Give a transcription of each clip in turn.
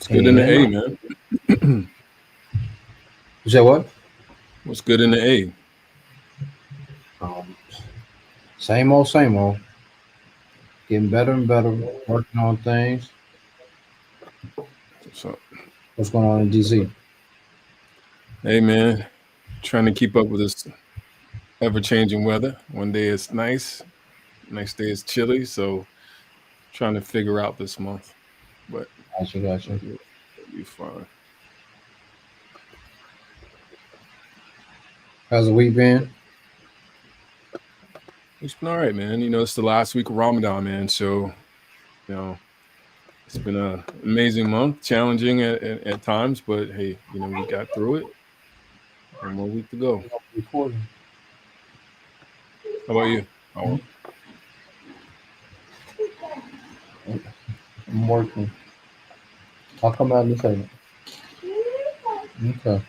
What's good in the And A, man? you said what? What's good in the A? Um, Same old, same old. Getting better and better. Working on things. So, What's going on in DC? hey, man, trying to keep up with this ever-changing weather. One day it's nice, next day it's chilly. So, trying to figure out this month, but Gotcha, gotcha. it'll be fun. How's the week been? It's been all right, man. It's the last week of Ramadan, man. So, you know, it's been an amazing month, challenging at times, but hey, we got through it. One more week to go. Recording. How about you? Oh, I'm working. I'll come out in a second. Okay.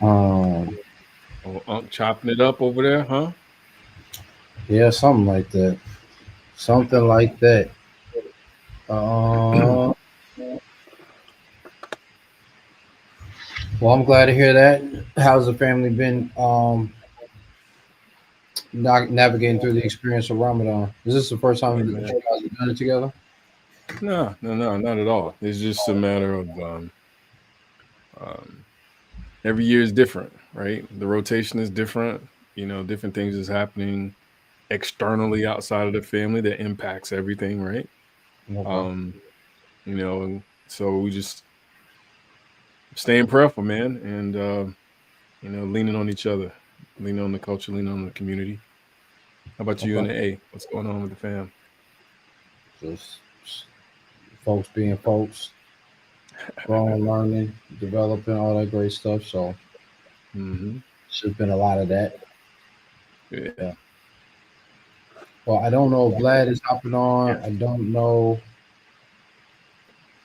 Um, Unc chopping it up over there, huh? yeah, something like that. Something like that. Uh, well, I'm glad to hear that. How's the family been? Navigating through the experience of Ramadan. Is this the first Hey, time that you man. guys have done it together? No, no, no, not at all. It's just a matter of um, every year is different, right? The rotation is different. Different things is happening externally outside of the family that impacts everything, right? Okay. Um, and so we just staying prayerful, man, and leaning on each other, leaning on the culture, leaning on the community. How about you and Okay. the A? What's going on with the fam? Just folks being folks, growing, learning, developing, all that great stuff. So Hmm. it's just been a lot of that. Yeah. Yeah. Well, I don't know if Vlad is hopping on. I don't know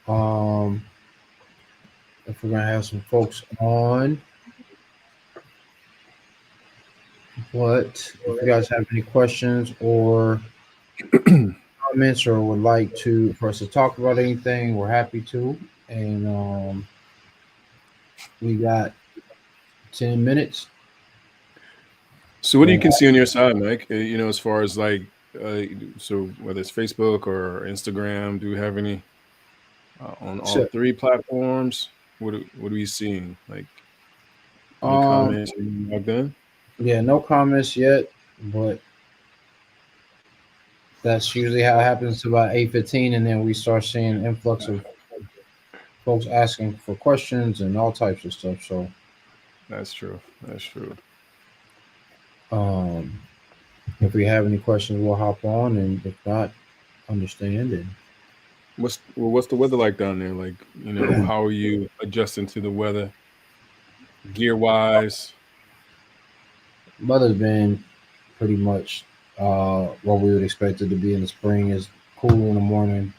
um, if we're gonna have some folks on. But if you guys have any questions or comments or would like to for us to talk about anything, we're happy to. And we got 10 minutes. So, what do you So can see on your side, Mike? As far as like, uh, so whether it's Facebook or Instagram, do you have any on all so, three platforms? What are we seeing? Like any um comments? Are you logged in? yeah, no comments yet, but that's usually how it happens to about 8:15, and then we start seeing an influx of folks asking for questions and all types of stuff. So That's true. That's true. um, if we have any questions, we'll hop on, and if not, understand. What's the weather like down there? Like, And how are you adjusting to the weather, gear wise? weather's been pretty much what we would expect it to be in the spring. Is cool in the morning,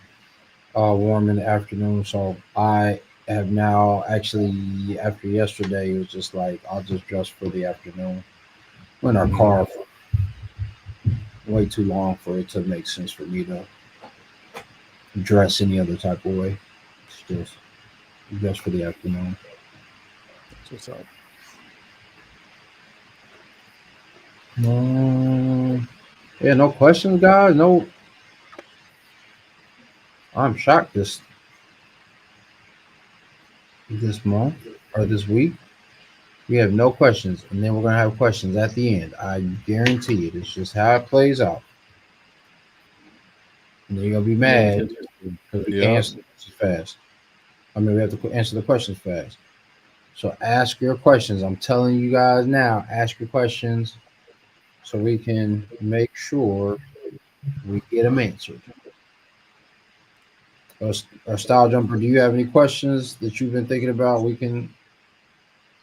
warm in the afternoon. So I have now actually after yesterday, it was just like I'll just dress for the afternoon. We're in our Hmm. car for way too long for it to make sense for me to dress any other type of way. It's just for the afternoon. That's what's up. Yeah, no questions, guys. No, I'm shocked this month or this week. We have no questions, and then we're gonna have questions at the end. I guarantee it. It's just how it plays out. And then you're gonna be That's mad interesting. because we can't Yeah. answer the questions fast. I mean, we have to answer the questions fast. So ask your questions. I'm telling you guys now. Ask your questions so we can make sure we get them answered. Style Jumper, do you have any questions that you've been thinking about? We can.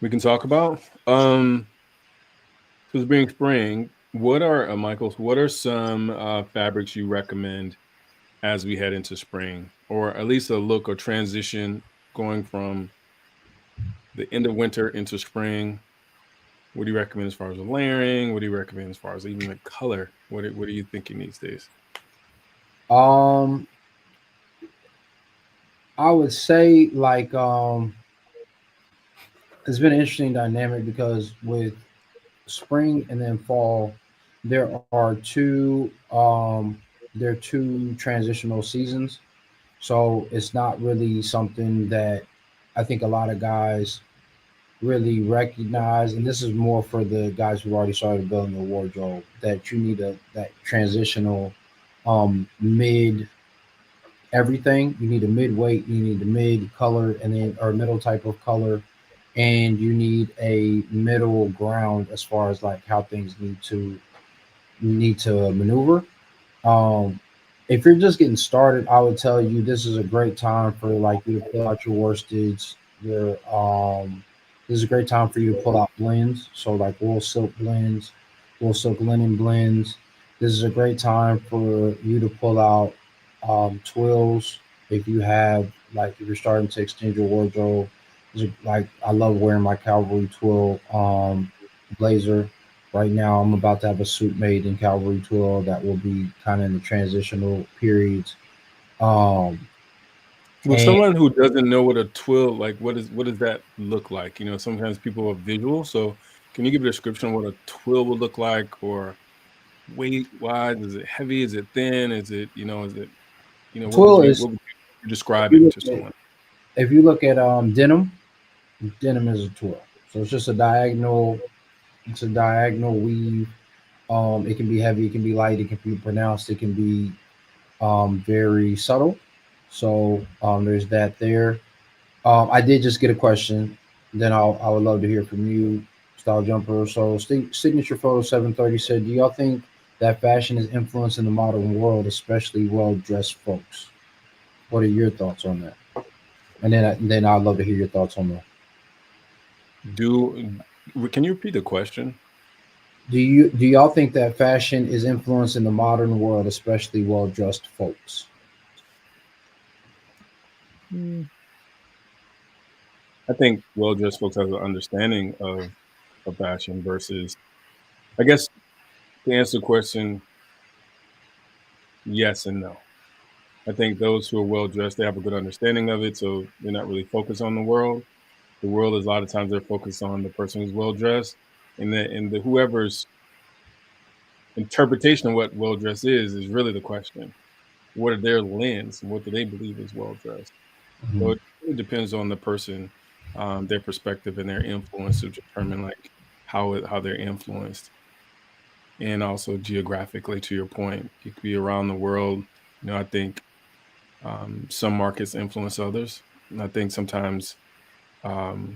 We can talk about. So it's being spring. What are Michaels? What are some fabrics you recommend as we head into spring, or at least a look or transition going from the end of winter into spring? What do you recommend as far as the layering? What do you recommend as far as even the color? What are you thinking these days? Um, I would say like it's been an interesting dynamic because with spring and then fall, there are two transitional seasons. So it's not really something that I think a lot of guys really recognize, and this is more for the guys who've already started building their wardrobe, that you need a that transitional mid everything. You need a mid weight, you need a mid color, and then or middle type of color, and you need a middle ground as far as like how things need to maneuver. um, if you're just getting started, I would tell you this is a great time for like you to pull out your worsteds. Your This is a great time for you to pull out blends. So like wool silk blends, wool silk linen blends. This is a great time for you to pull out twills if you have like if you're starting to extend your wardrobe. Like I love wearing my Calvary twill blazer. Right now, I'm about to have a suit made in Calvary twill that will be kind of in the transitional periods. Um, Well, and someone who doesn't know what a twill like, what does that look like? Sometimes people are visual, so can you give a description of what a twill would look like, or weight-wise? Is it heavy? Is it thin? Is it twill is what would you if describe you it look to at someone? denim, denim is a twill. So it's just a diagonal. It's a diagonal weave. It can be heavy. It can be light. It can be pronounced. It can be very subtle. So there's that there. I did just get a question. Then I would love to hear from you, Style Jumper. So Signature Photo 730 said, "Do y'all think that fashion is influencing the modern world, especially well dressed folks? What are your thoughts on that?" And then I'd love to hear your thoughts on that. Can you repeat the question? Do y'all think that fashion is influencing the modern world, especially well dressed folks? Mm. I think well-dressed folks have an understanding of fashion versus, I guess, to answer the question, yes and no. I think those who are well-dressed, they have a good understanding of it, so they're not really focused on the world. The world is a lot of times they're focused on the person who's well-dressed, and the whoever's interpretation of what well-dressed is really the question. What are their lens, and what do they believe is well-dressed? So Mhm. it really depends on the person, their perspective and their influence to determine, like, how they're influenced, and also geographically, to your point. It could be around the world. I think, some markets influence others, and I think sometimes, um,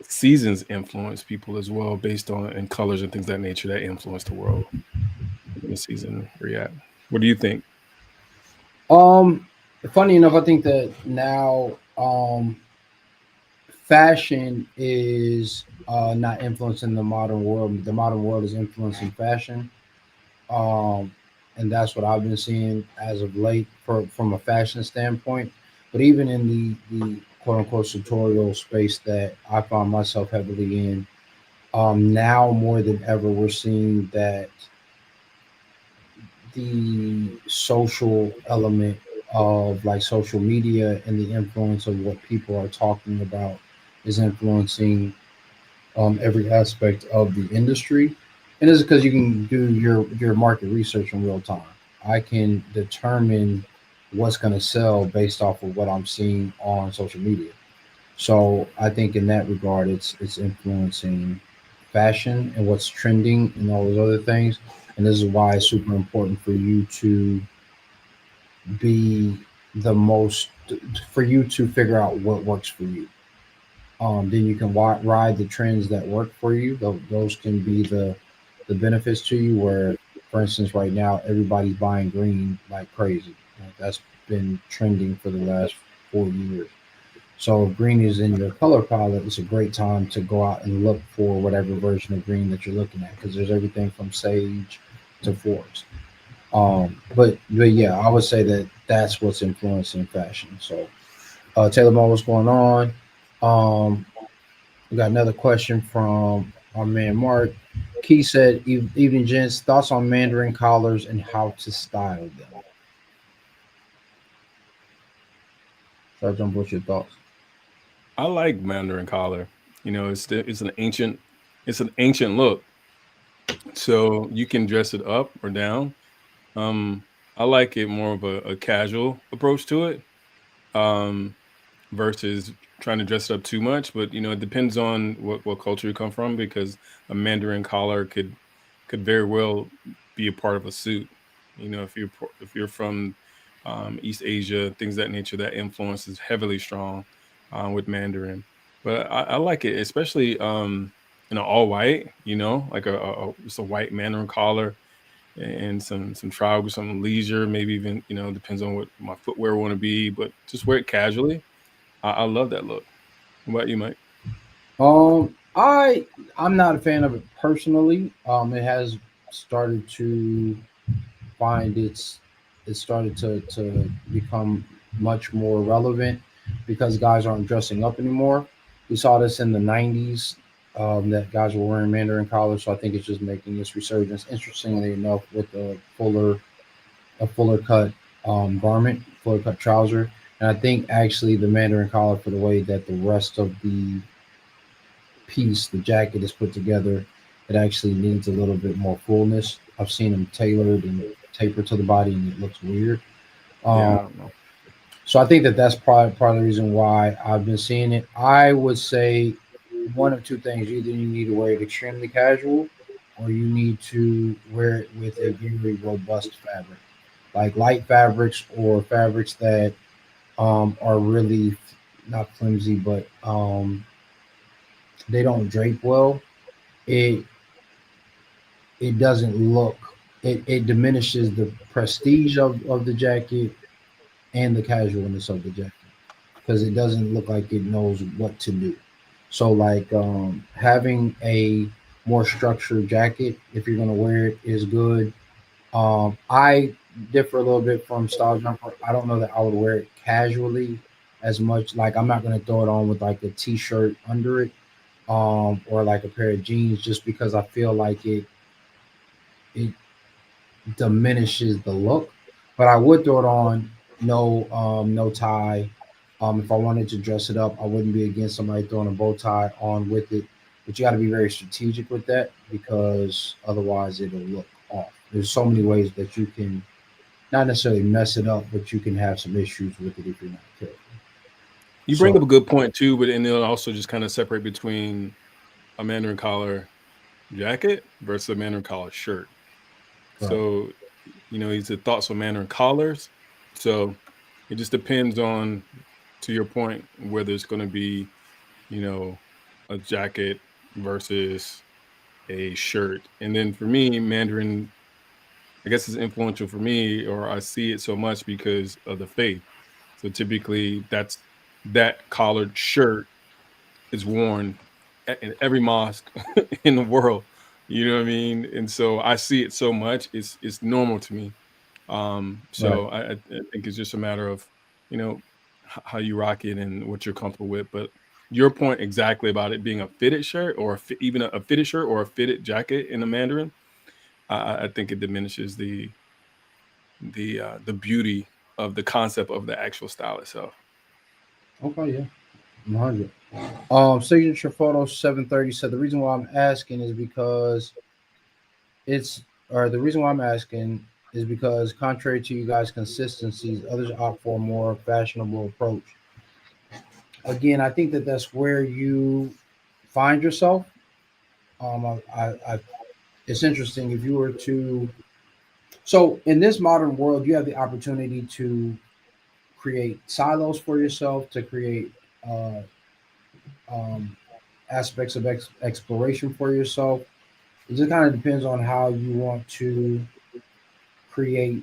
seasons influence people as well based on and colors and things of that nature that influence the world in the season we're at. What do you think? Um, Funny enough, I think that now fashion is not influencing the modern world. The modern world is influencing fashion, um, and that's what I've been seeing as of late from a fashion standpoint. But even in the quote unquote tutorial space that I find myself heavily in, now more than ever, we're seeing that the social element of like social media and the influence of what people are talking about is influencing every aspect of the industry. And this is because you can do your market research in real time. I can determine what's going to sell based off of what I'm seeing on social media. So I think in that regard, it's influencing fashion and what's trending and all those other things. And this is why it's super important for you to be the most for you to figure out what works for you. Then you can ride the trends that work for you. Those can be the benefits to you. Where, for instance, right now everybody's buying green like crazy. Like, that's been trending for the last 4 years. So if green is in your color palette, it's a great time to go out and look for whatever version of green that you're looking at because there's everything from sage to forest. But yeah, I would say that that's what's influencing fashion. So Taylor Mo, what's going on? Um, we got another question from our man Mark. Key said, "Evening, gents. Thoughts on Mandarin collars and how to style them." So jump, what's your thoughts? I like Mandarin collar. It's an ancient look, so you can dress it up or down. Um, I like it more of a casual approach to it. Um, versus trying to dress it up too much. But it depends on what culture you come from, because a Mandarin collar could very well be a part of a suit. If you're from East Asia, things of that nature, that influence is heavily strong with Mandarin. But I like it, especially all white. Like just a white Mandarin collar and some trousers, some leisure, maybe even depends on what my footwear want to be, but just wear it casually. I love that look. What about you, Mike? I'm not a fan of it personally. It has started to find it started to become much more relevant because guys aren't dressing up anymore. We saw this in the '90s, that guys were wearing Mandarin collars. So I think it's just making this resurgence. Interestingly enough, with a fuller cut garment, fuller cut trouser, and I think actually the Mandarin collar, for the way that the rest of the piece, the jacket is put together, it actually needs a little bit more fullness. I've seen them tailored and tapered to the body, and it looks weird. Um, Yeah, no. so I think that that's probably part of the reason why I've been seeing it. I would say one of two things: either you need to wear it extremely casual, or you need to wear it with a very robust fabric, like light fabrics or fabrics that are really not flimsy, but they don't drape well. It it doesn't look, it diminishes the prestige of the jacket and the casualness of the jacket because it doesn't look like it knows what to do. So like having a more structured jacket, if you're gonna wear it, is good. I differ a little bit from Style Jumper. I don't know that I would wear it casually as much. Like I'm not gonna throw it on with like a t-shirt under it, or like a pair of jeans, just because I feel like it diminishes the look. But I would throw it on, no tie. If I wanted to dress it up, I wouldn't be against somebody throwing a bow tie on with it. But you got to be very strategic with that because otherwise it'll look off. There's so many ways that you can not necessarily mess it up, but you can have some issues with it if you're not careful. You bring So, up a good point too, but and they'll also just kind of separate between a Mandarin collar jacket versus a Mandarin collar shirt. right. So, he said thoughts on Mandarin collars. So it just depends on, to your point, whether it's going to be, you know, a jacket versus a shirt. And then for me, Mandarin, I guess, is influential for me, or I see it so much because of the faith. So typically, that collared shirt is worn in every mosque in the world. You know what I mean? And so I see it so much; it's normal to me. Right. So I think it's just a matter of you know how you rock it and what you're comfortable with. But your point exactly about it being a fitted shirt or even a fitted shirt or a fitted jacket in the Mandarin, I think it diminishes the beauty of the concept of the actual style itself. Okay, yeah. 100. Signature photo 730 said the reason why I'm asking is because it's or the reason why I'm asking is because contrary to you guys' consistencies, others opt for a more fashionable approach. Again, I think that that's where you find yourself. It's interesting if you were to. So in this modern world, you have the opportunity to create silos for yourself, to create uh, um, aspects of exploration for yourself. It just kind of depends on how you want to create,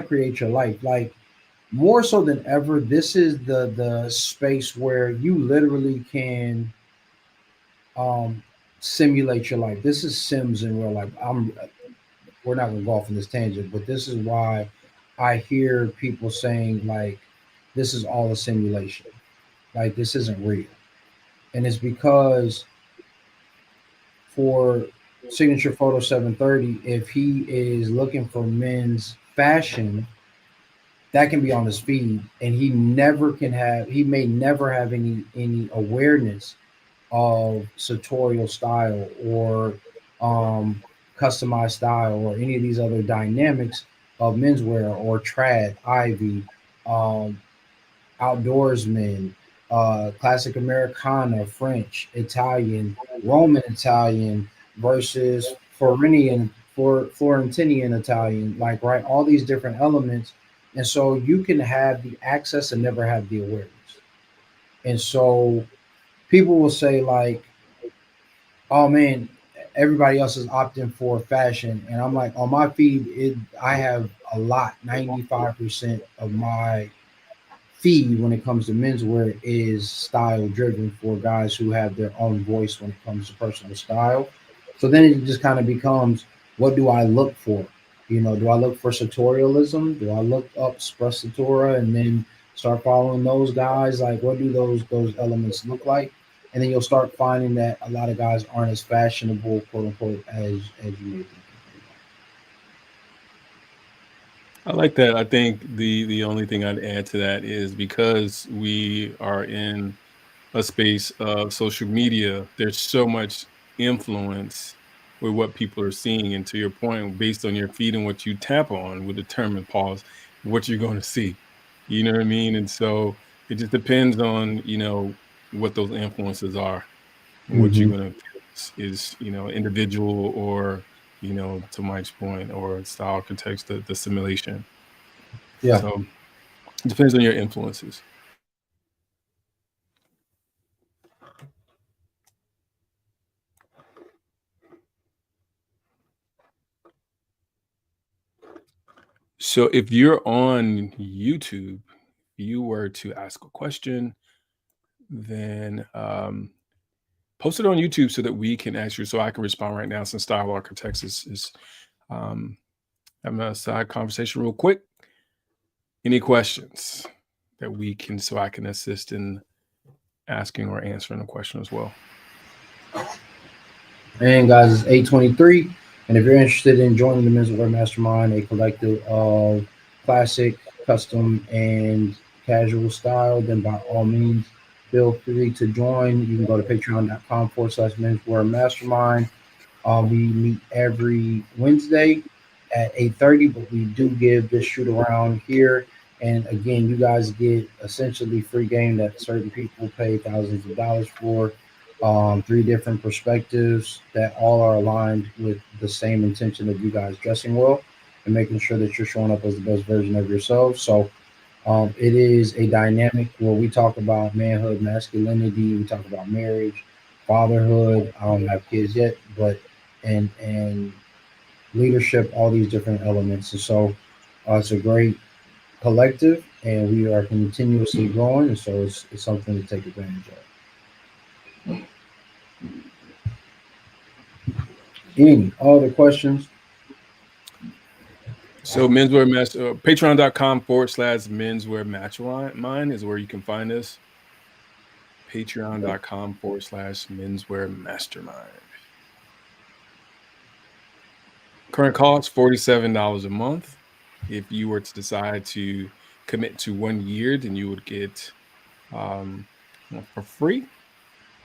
create your life. Like more so than ever, this is the space where you literally can um, simulate your life. This is Sims in real life. We're not gonna go off on this tangent, but this is why I hear people saying like this is all a simulation. Like this isn't real. And it's because for signature photo 730, if he is looking for men's fashion, that can be on his feed, and he may never have any awareness of sartorial style or um, customized style or any of these other dynamics of menswear or trad, ivy, um, outdoorsmen, classic Americana, French, Italian, Roman Italian versus Florentinian Italian, like right, all these different elements. And so you can have the access and never have the awareness. And so people will say like, oh man, everybody else is opting for fashion. And I'm like, on my feed, I have a lot, 95% of my feed when it comes to menswear is style driven for guys who have their own voice when it comes to personal style. So then it just kind of becomes, what do I look for? Do I look for sartorialism? Do I look up Spressatura and then start following those guys? Like, what do those elements look like? And then you'll start finding that a lot of guys aren't as fashionable, quote unquote, as you may think. I like that. I think the only thing I'd add to that is because we are in a space of social media, there's so much influence with what people are seeing. And to your point, based on your feed and what you tap on will determine, pause, what you're going to see. You know what I mean? And so it just depends on, what those influences are and what you're Mm-hmm. going to feel is, individual or, to Mike's point, or style context, the simulation. Yeah. So it depends on your influences. So if you're on YouTube, you were to ask a question, then post it on YouTube so that we can answer. So I can respond right now since Style Architects is um, having a side conversation real quick. Any questions that we can, so I can assist in asking or answering a question as well. And guys, it's 8:23. And if you're interested in joining the Menswear Mastermind, a collective of classic, custom, and casual style, then by all means, feel free to join. You can go to patreon.com/menswear mastermind. We meet every Wednesday at 8:30, but we do give this shoot around here. And again, you guys get essentially free game that certain people pay thousands of dollars for. Three different perspectives that all are aligned with the same intention of you guys dressing well and making sure that you're showing up as the best version of yourself. So it is a dynamic where we talk about manhood, masculinity, we talk about marriage, fatherhood. I don't have kids yet, but and leadership, all these different elements. And so it's a great collective, and we are continuously growing. And so it's something to take advantage of. Any other questions? So menswear match patreon.com/menswear mastermind is where you can find us. Patreon.com/menswear mastermind. Current cost $47 a month. If you were to decide to commit to 1 year, then you would get um, for free.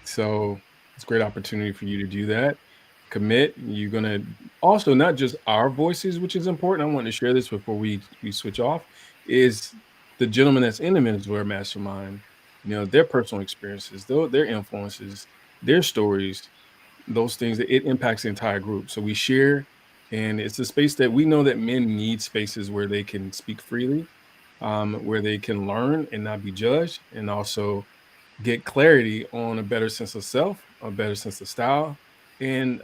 So it's a great opportunity for you to do that. Commit. You're gonna also not just our voices, which is important. I want to share this before we switch off. Is the gentleman that's in the Menswear Mastermind, their personal experiences, their influences, their stories, those things that it impacts the entire group. So we share, and it's a space that we know that men need spaces where they can speak freely, where they can learn and not be judged, and also get clarity on a better sense of self, a better sense of style, and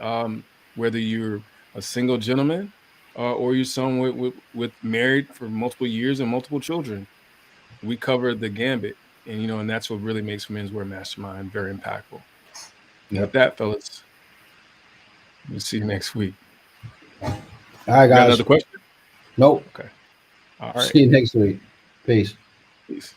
whether you're a single gentleman or you're someone with married for multiple years and multiple children, we cover the gambit, and and that's what really makes Menswear Mastermind very impactful. And with Yep. that, fellas, we'll see you next week. All right, You got another guys. question? Nope. Okay. All right. See you next week. Peace. Peace.